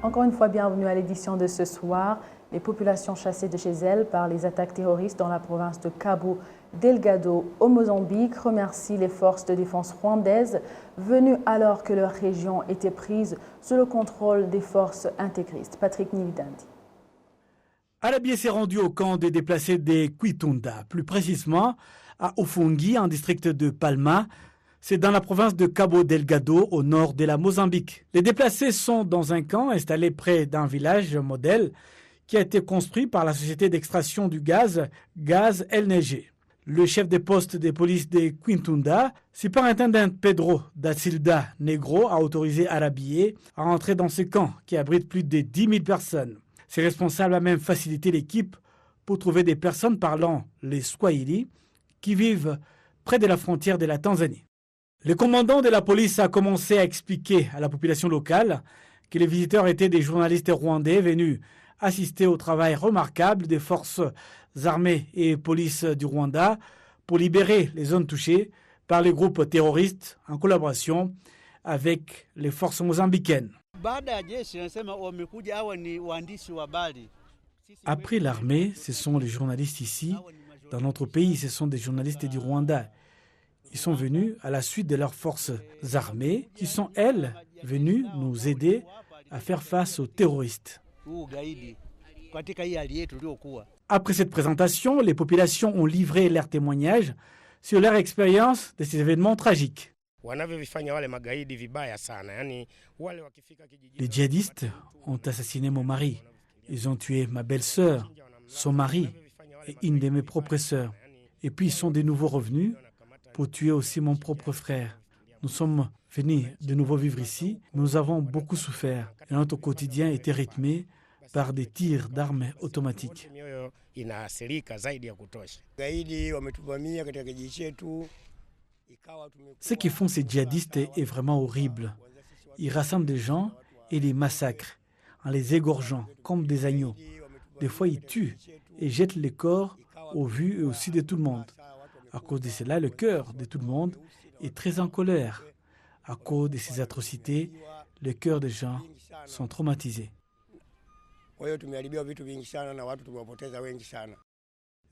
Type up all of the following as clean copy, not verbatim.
Encore une fois, bienvenue à l'édition de ce soir. Les populations chassées de chez elles par les attaques terroristes dans la province de Cabo Delgado au Mozambique remercient les forces de défense rwandaises venues alors que leur région était prise sous le contrôle des forces intégristes. Patrick Nividandi. Arabié s'est rendu au camp des déplacés des Kwitunda, plus précisément à Ofungi, en district de Palma. C'est dans la province de Cabo Delgado, au nord de la Mozambique. Les déplacés sont dans un camp installé près d'un village modèle qui a été construit par la société d'extraction du gaz LNG. Le chef des postes de police des Kwitunda, superintendent Pedro da Silva Negro, a autorisé Arabié à entrer dans ce camp qui abrite plus de 10 000 personnes. Ces responsables a même facilité l'équipe pour trouver des personnes parlant les Swahili qui vivent près de la frontière de la Tanzanie. Le commandant de la police a commencé à expliquer à la population locale que les visiteurs étaient des journalistes rwandais venus assister au travail remarquable des forces armées et police du Rwanda pour libérer les zones touchées par les groupes terroristes en collaboration avec les forces mozambicaines. Après l'armée, ce sont les journalistes ici. Dans notre pays, ce sont des journalistes du Rwanda. Ils sont venus à la suite de leurs forces armées qui sont, elles, venues nous aider à faire face aux terroristes. Après cette présentation, les populations ont livré leurs témoignages sur leur expérience de ces événements tragiques. Les djihadistes ont assassiné mon mari. Ils ont tué ma belle-sœur, son mari et une de mes propres sœurs. Et puis ils sont de nouveau revenus pour tuer aussi mon propre frère. Nous sommes venus de nouveau vivre ici. Nous avons beaucoup souffert et notre quotidien était rythmé par des tirs d'armes automatiques. Ce qu'ils font ces djihadistes est vraiment horrible. Ils rassemblent des gens et les massacrent en les égorgeant comme des agneaux. Des fois, ils tuent et jettent les corps au vu et aussi de tout le monde. À cause de cela, le cœur de tout le monde est très en colère. À cause de ces atrocités, le cœur des gens sont traumatisés.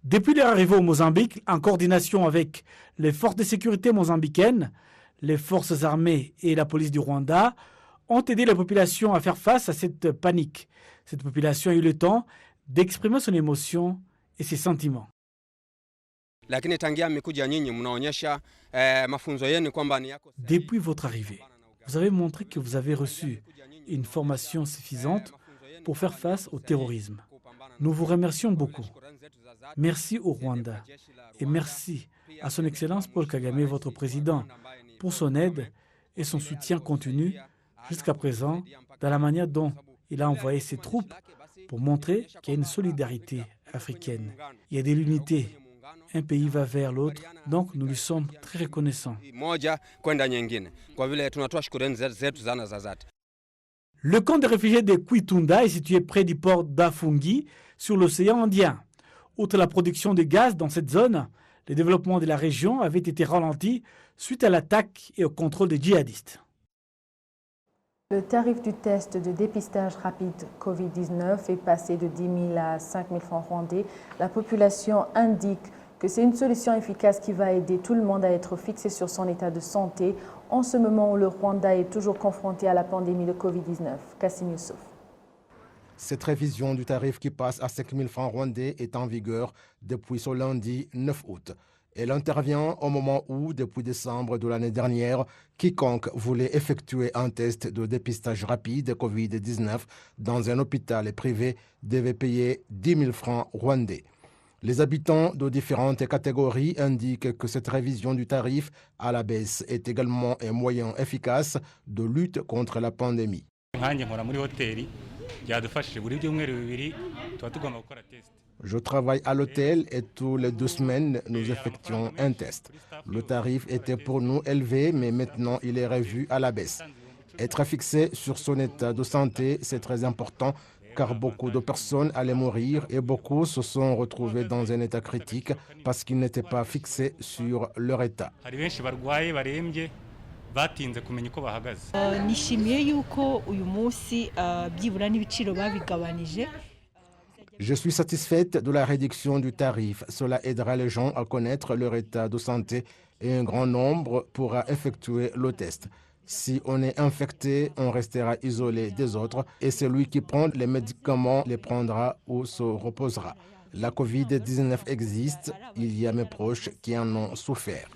Depuis leur arrivée au Mozambique, en coordination avec les forces de sécurité mozambicaines, les forces armées et la police du Rwanda, ont aidé la population à faire face à cette panique. Cette population a eu le temps d'exprimer son émotion et ses sentiments. Depuis votre arrivée, vous avez montré que vous avez reçu une formation suffisante pour faire face au terrorisme. Nous vous remercions beaucoup. Merci au Rwanda et merci à son Excellence Paul Kagame, votre président, pour son aide et son soutien continu jusqu'à présent dans la manière dont il a envoyé ses troupes pour montrer qu'il y a une solidarité africaine. Il y a de l'unité. Un pays va vers l'autre, donc nous lui sommes très reconnaissants. Le camp de réfugiés de Kwitunda est situé près du port d'Afungi, sur l'océan Indien. Outre la production de gaz dans cette zone, le développement de la région avait été ralenti suite à l'attaque et au contrôle des djihadistes. Le tarif du test de dépistage rapide Covid-19 est passé de 10 000 à 5 000 francs rwandais. La population indique que c'est une solution efficace qui va aider tout le monde à être fixé sur son état de santé en ce moment où le Rwanda est toujours confronté à la pandémie de Covid-19. Kassim Youssouf. Cette révision du tarif qui passe à 5 000 francs rwandais est en vigueur depuis ce lundi 9 août. Elle intervient au moment où, depuis décembre de l'année dernière, quiconque voulait effectuer un test de dépistage rapide Covid-19 dans un hôpital privé devait payer 10 000 francs rwandais. Les habitants de différentes catégories indiquent que cette révision du tarif à la baisse est également un moyen efficace de lutte contre la pandémie. Je travaille à l'hôtel et tous les 2 semaines, nous effectuons un test. Le tarif était pour nous élevé, mais maintenant il est revu à la baisse. Être fixé sur son état de santé, c'est très important, car beaucoup de personnes allaient mourir et beaucoup se sont retrouvés dans un état critique parce qu'ils n'étaient pas fixés sur leur état. batinze kumenya uko bahagaze. Nishimiye yuko uyu munsi byibura n'ibiciro babigabanije. Je suis satisfaite de la réduction du tarif. Cela aidera les gens à connaître leur état de santé et un grand nombre pourra effectuer le test. Si on est infecté, on restera isolé des autres et celui qui prend les médicaments les prendra ou se reposera. La Covid-19 existe, il y a mes proches qui en ont souffert.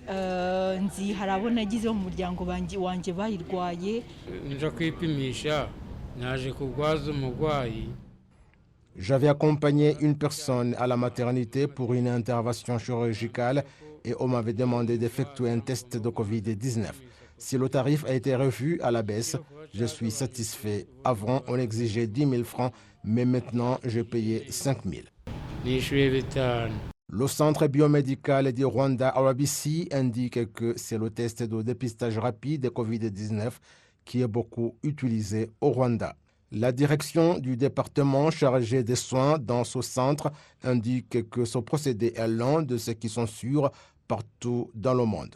Nzi harabona agize mu muryango wanje bayirwaye. Nja kwipimisha naje kugwaza umugwayi. J'avais accompagné une personne à la maternité pour une intervention chirurgicale et on m'avait demandé d'effectuer un test de Covid-19. Si le tarif a été revu à la baisse, je suis satisfait. Avant, on exigeait 10 000 francs, mais maintenant, j'ai payé 5 000. Le centre biomédical du Rwanda, RBC, indique que c'est le test de dépistage rapide de Covid-19 qui est beaucoup utilisé au Rwanda. La direction du département chargé des soins dans ce centre indique que ce procédé est l'un de ceux qui sont sûrs partout dans le monde.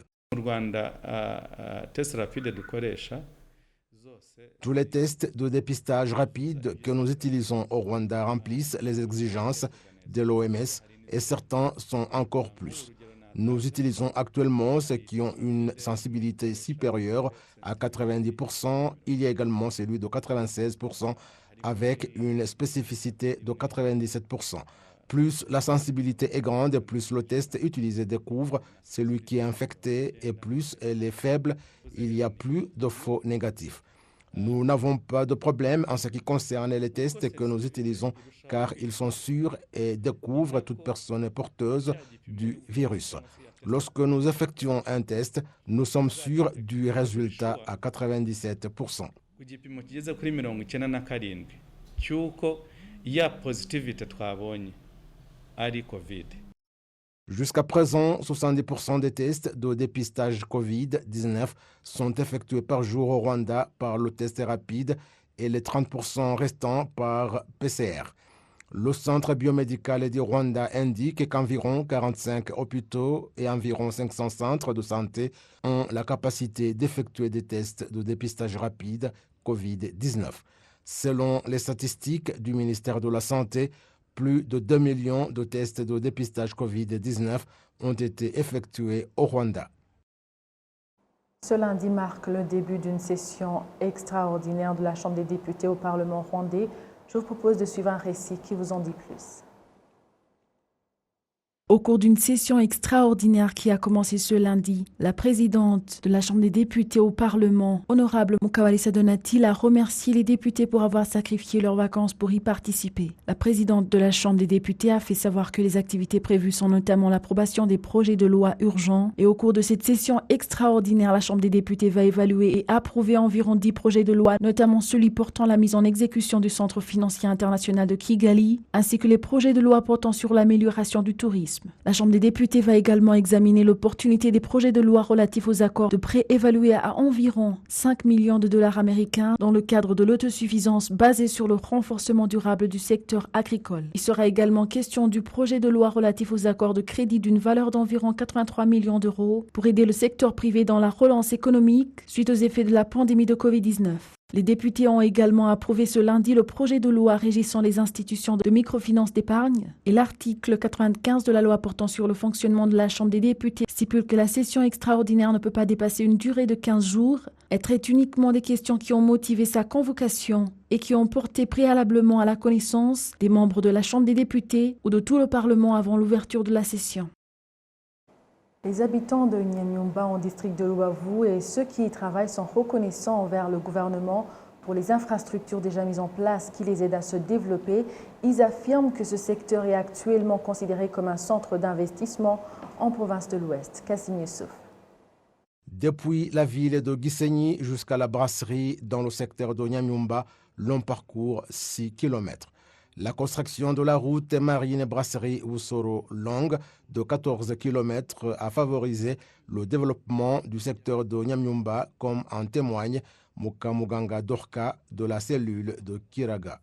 Tous les tests de dépistage rapide que nous utilisons au Rwanda remplissent les exigences de l'OMS et certains sont encore plus. Nous utilisons actuellement ceux qui ont une sensibilité supérieure à 90%. Il y a également celui de 96% avec une spécificité de 97%. Plus la sensibilité est grande, plus le test utilisé découvre celui qui est infecté et plus elle est faible, il y a plus de faux négatifs. Nous n'avons pas de problème en ce qui concerne les tests que nous utilisons car ils sont sûrs et découvrent toute personne porteuse du virus. Lorsque nous effectuons un test, nous sommes sûrs du résultat à 97%. Jusqu'à présent, 70% des tests de dépistage Covid-19 sont effectués par jour au Rwanda par le test rapide et les 30% restants par PCR. Le centre biomédical du Rwanda indique qu'environ 45 hôpitaux et environ 500 centres de santé ont la capacité d'effectuer des tests de dépistage rapide Covid-19. Selon les statistiques du ministère de la Santé, plus de 2 millions de tests de dépistage Covid-19 ont été effectués au Rwanda. Ce lundi marque le début d'une session extraordinaire de la Chambre des députés au Parlement rwandais. Je vous propose de suivre un récit qui vous en dit plus. Au cours d'une session extraordinaire qui a commencé ce lundi, la présidente de la Chambre des députés au Parlement, Honorable Mukabalisa Donatille, a remercié les députés pour avoir sacrifié leurs vacances pour y participer. La présidente de la Chambre des députés a fait savoir que les activités prévues sont notamment l'approbation des projets de loi urgents et au cours de cette session extraordinaire, la Chambre des députés va évaluer et approuver environ 10 projets de loi, notamment celui portant la mise en exécution du Centre financier international de Kigali, ainsi que les projets de loi portant sur l'amélioration du tourisme. La Chambre des députés va également examiner l'opportunité des projets de loi relatifs aux accords de prêt évalués à environ 5 millions de dollars américains dans le cadre de l'autosuffisance basée sur le renforcement durable du secteur agricole. Il sera également question du projet de loi relatif aux accords de crédit d'une valeur d'environ 83 millions d'euros pour aider le secteur privé dans la relance économique suite aux effets de la pandémie de Covid-19. Les députés ont également approuvé ce lundi le projet de loi régissant les institutions de microfinance d'épargne et l'article 95 de la loi portant sur le fonctionnement de la Chambre des députés stipule que la session extraordinaire ne peut pas dépasser une durée de 15 jours et traite uniquement des questions qui ont motivé sa convocation et qui ont porté préalablement à la connaissance des membres de la Chambre des députés ou de tout le Parlement avant l'ouverture de la session. Les habitants de Nyanyumba en district de Luavu et ceux qui y travaillent sont reconnaissants envers le gouvernement pour les infrastructures déjà mises en place qui les aident à se développer. Ils affirment que ce secteur est actuellement considéré comme un centre d'investissement en province de l'Ouest. Kassim Youssouf. Depuis la ville de Gisenyi jusqu'à la brasserie dans le secteur de Nyanyumba, l'on parcourt 6 km. La construction de la route marine-brasserie Usoro longue de 14 km a favorisé le développement du secteur de Nyanyumba, comme en témoigne Mukamuganga Dorka de la cellule de Kiraga.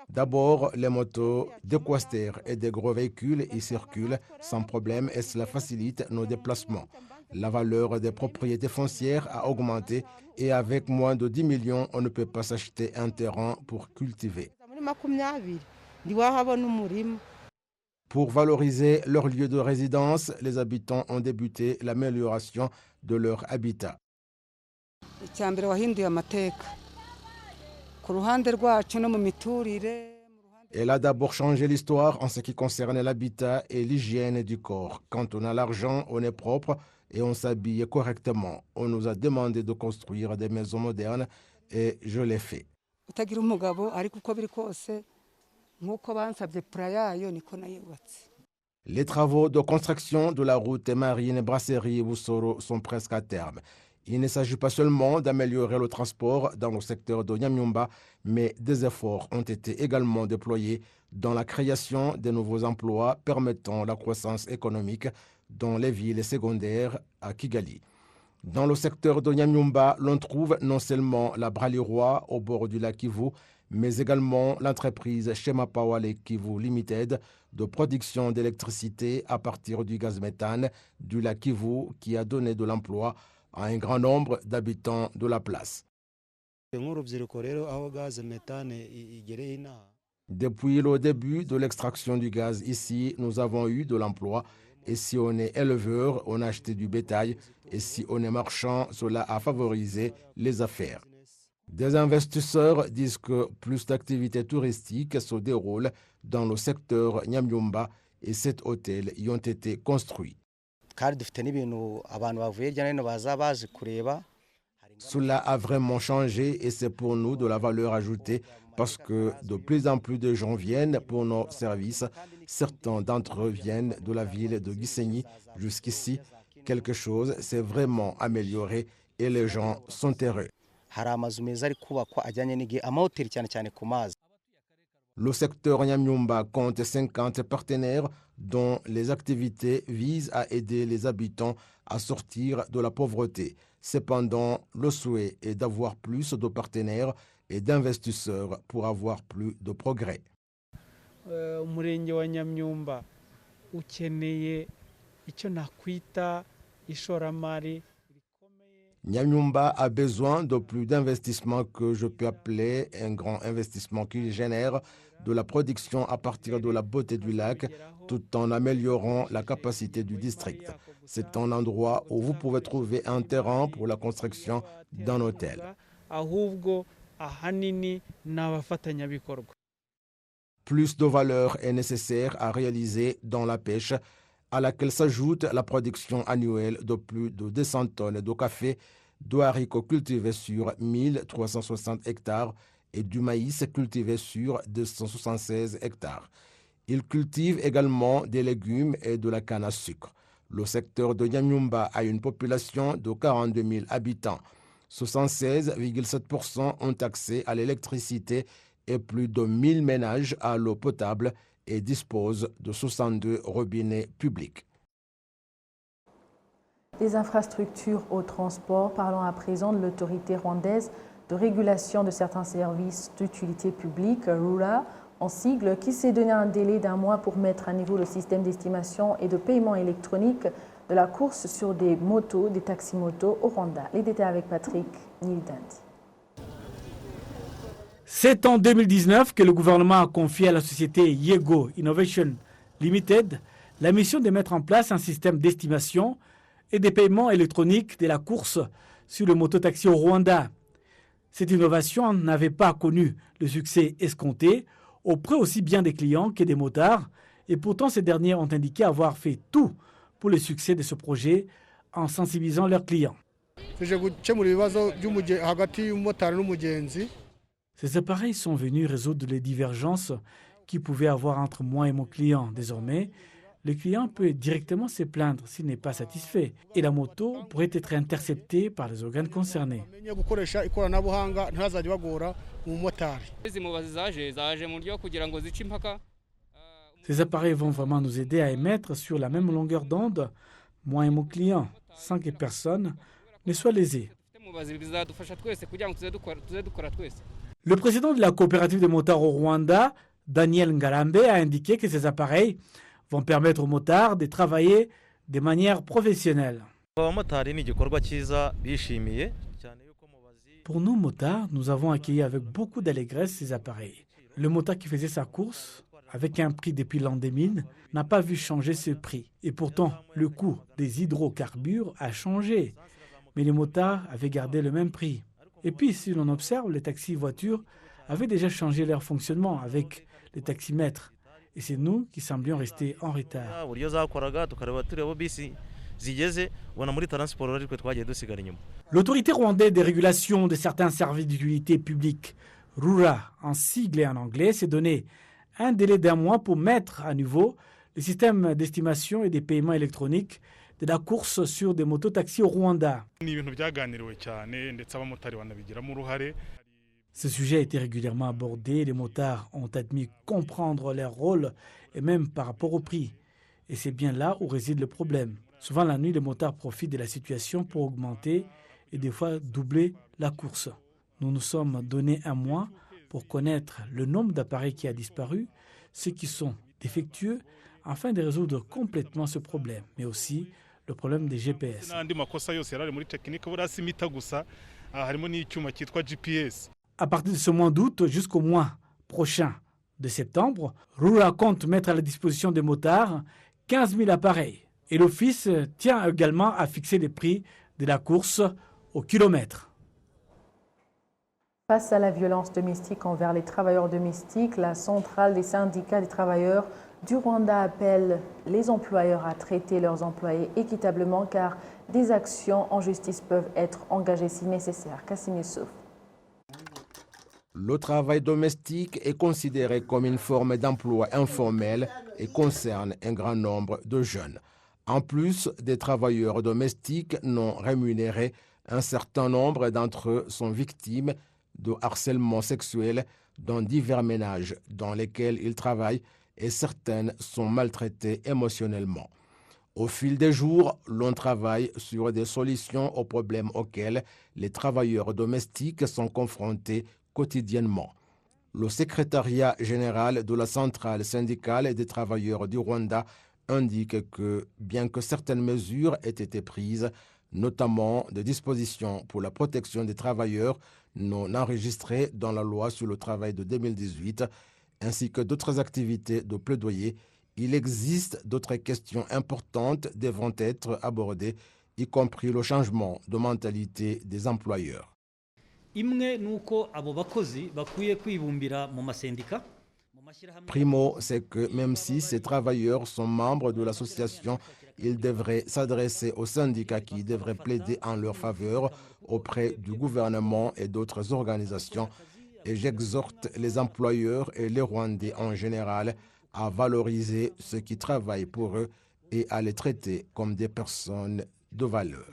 D'abord, les motos, des quasters et des gros véhicules y circulent sans problème et cela facilite nos déplacements. La valeur des propriétés foncières a augmenté et avec moins de 10 millions, on ne peut pas s'acheter un terrain pour cultiver. Pour valoriser leur lieu de résidence, les habitants ont débuté l'amélioration de leur habitat. Elle a d'abord changé l'histoire en ce qui concerne l'habitat et l'hygiène du corps. Quand on a l'argent, on est propre et on s'habille correctement. On nous a demandé de construire des maisons modernes et je l'ai fait. Les travaux de construction de la route marine Brasserie-Woussoro sont presque à terme. Il ne s'agit pas seulement d'améliorer le transport dans le secteur de Nyamyumba, mais des efforts ont été également déployés dans la création de nouveaux emplois permettant la croissance économique dans les villes secondaires à Kigali. Dans le secteur de Nyamyumba, l'on trouve non seulement la Braliroy au bord du lac Kivu, mais également l'entreprise Shema Power Kivu Limited de production d'électricité à partir du gaz méthane du lac Kivu qui a donné de l'emploi à un grand nombre d'habitants de la place. Depuis le début de l'extraction du gaz ici, nous avons eu de l'emploi. Et si on est éleveur, on a acheté du bétail. Et si on est marchand, cela a favorisé les affaires. Des investisseurs disent que plus d'activités touristiques se déroulent dans le secteur Nyamyumba et 7 hôtels y ont été construits. Cela a vraiment changé et c'est pour nous de la valeur ajoutée parce que de plus en plus de gens viennent pour nos services. Certains d'entre eux viennent de la ville de Gisenyi jusqu'ici. Quelque chose s'est vraiment amélioré et les gens sont heureux. Le secteur Nyamyumba compte 50 partenaires dont les activités visent à aider les habitants à sortir de la pauvreté. Cependant, le souhait est d'avoir plus de partenaires et d'investisseurs pour avoir plus de progrès. Umurenge wa Nyamyumba ukeneye icyo nakwita ishoramari. Nyamyumba a besoin de plus d'investissements que je peux appeler un grand investissement qui génère de la production à partir de la beauté du lac tout en améliorant la capacité du district. C'est un endroit où vous pouvez trouver un terrain pour la construction d'un hôtel. Plus de valeur est nécessaire à réaliser dans la pêche, à laquelle s'ajoute la production annuelle de plus de 200 tonnes de café, de haricots cultivés sur 1360 hectares et du maïs cultivé sur 276 hectares. Ils cultivent également des légumes et de la canne à sucre. Le secteur de Nyamyumba a une population de 42 000 habitants. 76,7% ont accès à l'électricité et plus de 1000 ménages à l'eau potable et disposent de 62 robinets publics. Des infrastructures au transport, parlons à présent de l'autorité rwandaise de régulation de certains services d'utilité publique, RURA, en sigle, qui s'est donné un délai d'1 mois pour mettre à niveau le système d'estimation et de paiement électronique de la course sur des motos, des taxis-motos au Rwanda. Les détails avec Patrick Nildandi. C'est en 2019 que le gouvernement a confié à la société Yego Innovation Limited la mission de mettre en place un système d'estimation et de paiement électronique de la course sur le mototaxi au Rwanda. Cette innovation n'avait pas connu le succès escompté auprès aussi bien des clients que des motards, et pourtant ces derniers ont indiqué avoir fait tout pour le succès de ce projet en sensibilisant leurs clients. Ces appareils sont venus résoudre les divergences qu'il pouvait avoir entre moi et mon client. Désormais, le client peut directement se plaindre s'il n'est pas satisfait et la moto pourrait être interceptée par les organes concernés. Ces appareils vont vraiment nous aider à émettre sur la même longueur d'onde, moi et mon client, sans que personne ne soit lésé. Le président de la coopérative des motards au Rwanda, Daniel Ngarambe, a indiqué que ces appareils vont permettre aux motards de travailler de manière professionnelle. Pour nous, motards, nous avons accueilli avec beaucoup d'allégresse ces appareils. Le motard qui faisait sa course avec un prix depuis l'an 2000 n'a pas vu changer ce prix. Et pourtant, le coût des hydrocarbures a changé. Mais les motards avaient gardé le même prix. Et puis, si l'on observe, les taxis-voitures avaient déjà changé leur fonctionnement avec les taximètres. Et c'est nous qui semblions rester en retard. L'autorité rwandaise de régulation de certains services d'utilité publique, RURA, en sigle et en anglais, s'est donné un délai d'1 mois pour mettre à nouveau le système d'estimation et des paiements électroniques de la course sur des mototaxis au Rwanda. Ce sujet a été régulièrement abordé. Les motards ont admis comprendre leur rôle et même par rapport au prix. Et c'est bien là où réside le problème. Souvent la nuit, les motards profitent de la situation pour augmenter et des fois doubler la course. Nous nous sommes donné 1 mois pour connaître le nombre d'appareils qui a disparu, ceux qui sont défectueux, afin de résoudre complètement ce problème, mais aussi le problème des GPS. À partir de ce mois d'août jusqu'au mois prochain de septembre, RURA compte mettre à la disposition des motards 15 000 appareils. Et l'Office tient également à fixer les prix de la course au kilomètre. Face à la violence domestique envers les travailleurs domestiques, la centrale des syndicats des travailleurs du Rwanda appelle les employeurs à traiter leurs employés équitablement car des actions en justice peuvent être engagées si nécessaire. Kassim Youssouf. Le travail domestique est considéré comme une forme d'emploi informel et concerne un grand nombre de jeunes. En plus des travailleurs domestiques non rémunérés, un certain nombre d'entre eux sont victimes de harcèlement sexuel dans divers ménages dans lesquels ils travaillent et certaines sont maltraitées émotionnellement. Au fil des jours, l'on travaille sur des solutions aux problèmes auxquels les travailleurs domestiques sont confrontés quotidiennement. Le secrétariat général de la centrale syndicale des travailleurs du Rwanda indique que, bien que certaines mesures aient été prises, notamment des dispositions pour la protection des travailleurs non enregistrées dans la loi sur le travail de 2018, ainsi que d'autres activités de plaidoyer, il existe d'autres questions importantes devant être abordées, y compris le changement de mentalité des employeurs. Primo, c'est que même si ces travailleurs sont membres de l'association, ils devraient s'adresser aux syndicats qui devraient plaider en leur faveur auprès du gouvernement et d'autres organisations. Et j'exhorte les employeurs et les Rwandais en général à valoriser ceux qui travaillent pour eux et à les traiter comme des personnes de valeur.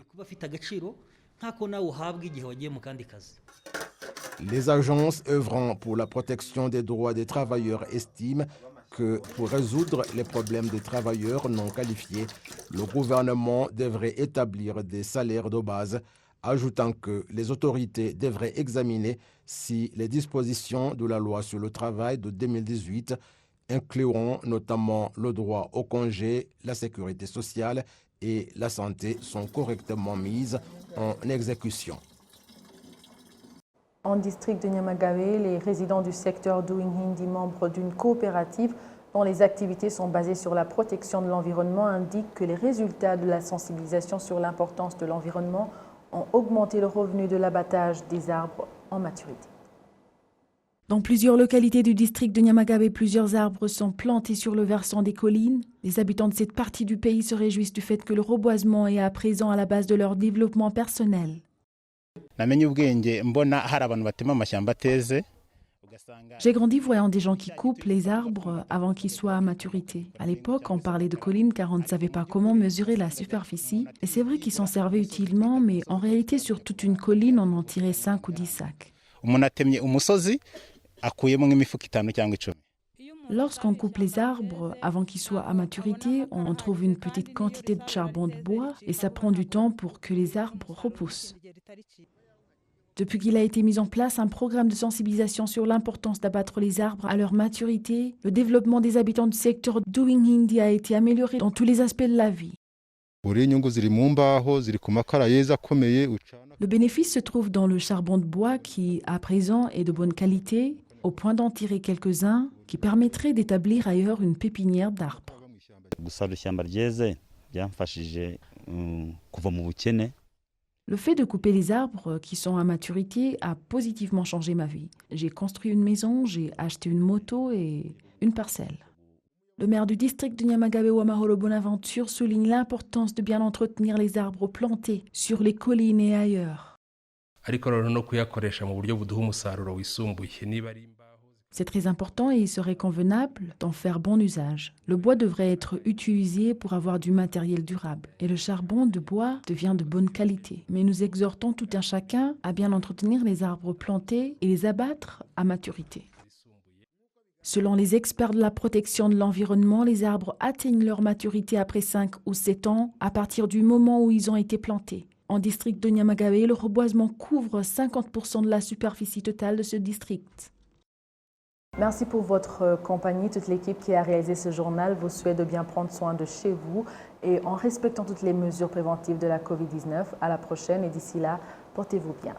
Les agences œuvrant pour la protection des droits des travailleurs estiment que pour résoudre les problèmes des travailleurs non qualifiés, le gouvernement devrait établir des salaires de base, ajoutant que les autorités devraient examiner si les dispositions de la loi sur le travail de 2018 incluant notamment le droit au congé, la sécurité sociale et la santé sont correctement mises en exécution. En district de Nyamagabe, les résidents du secteur d'Ouinhindi, membres d'une coopérative dont les activités sont basées sur la protection de l'environnement, indiquent que les résultats de la sensibilisation sur l'importance de l'environnement ont augmenté le revenu de l'abattage des arbres en maturité. Dans plusieurs localités du district de Nyamagabe, plusieurs arbres sont plantés sur le versant des collines. Les habitants de cette partie du pays se réjouissent du fait que le reboisement est à présent à la base de leur développement personnel. J'ai grandi voyant des gens qui coupent les arbres avant qu'ils soient à maturité. À l'époque, on parlait de collines car on ne savait pas comment mesurer la superficie. Et c'est vrai qu'ils s'en servaient utilement, mais en réalité, sur toute une colline, on en tirait 5 ou 10 sacs. Lorsqu'on coupe les arbres avant qu'ils soient à maturité, on trouve une petite quantité de charbon de bois et ça prend du temps pour que les arbres repoussent. Depuis qu'il a été mis en place un programme de sensibilisation sur l'importance d'abattre les arbres à leur maturité, le développement des habitants du secteur d'Uwinkindi a été amélioré dans tous les aspects de la vie. Le bénéfice se trouve dans le charbon de bois qui, à présent, est de bonne qualité, au point d'en tirer quelques-uns qui permettraient d'établir ailleurs une pépinière d'arbres. Le fait de couper les arbres qui sont à maturité a positivement changé ma vie. J'ai construit une maison, j'ai acheté une moto et une parcelle. Le maire du district de Nyamagabe, Uwamahoro Bonaventure, souligne l'importance de bien entretenir les arbres plantés sur les collines et ailleurs. C'est très important et il serait convenable d'en faire bon usage. Le bois devrait être utilisé pour avoir du matériel durable et le charbon de bois devient de bonne qualité. Mais nous exhortons tout un chacun à bien entretenir les arbres plantés et les abattre à maturité. Selon les experts de la protection de l'environnement, les arbres atteignent leur maturité après 5 ou 7 ans à partir du moment où ils ont été plantés. En district de Nyamagabe, le reboisement couvre 50% de la superficie totale de ce district. Merci pour votre compagnie. Toute l'équipe qui a réalisé ce journal vous souhaite de bien prendre soin de chez vous et en respectant toutes les mesures préventives de la COVID-19. À la prochaine et d'ici là, portez-vous bien.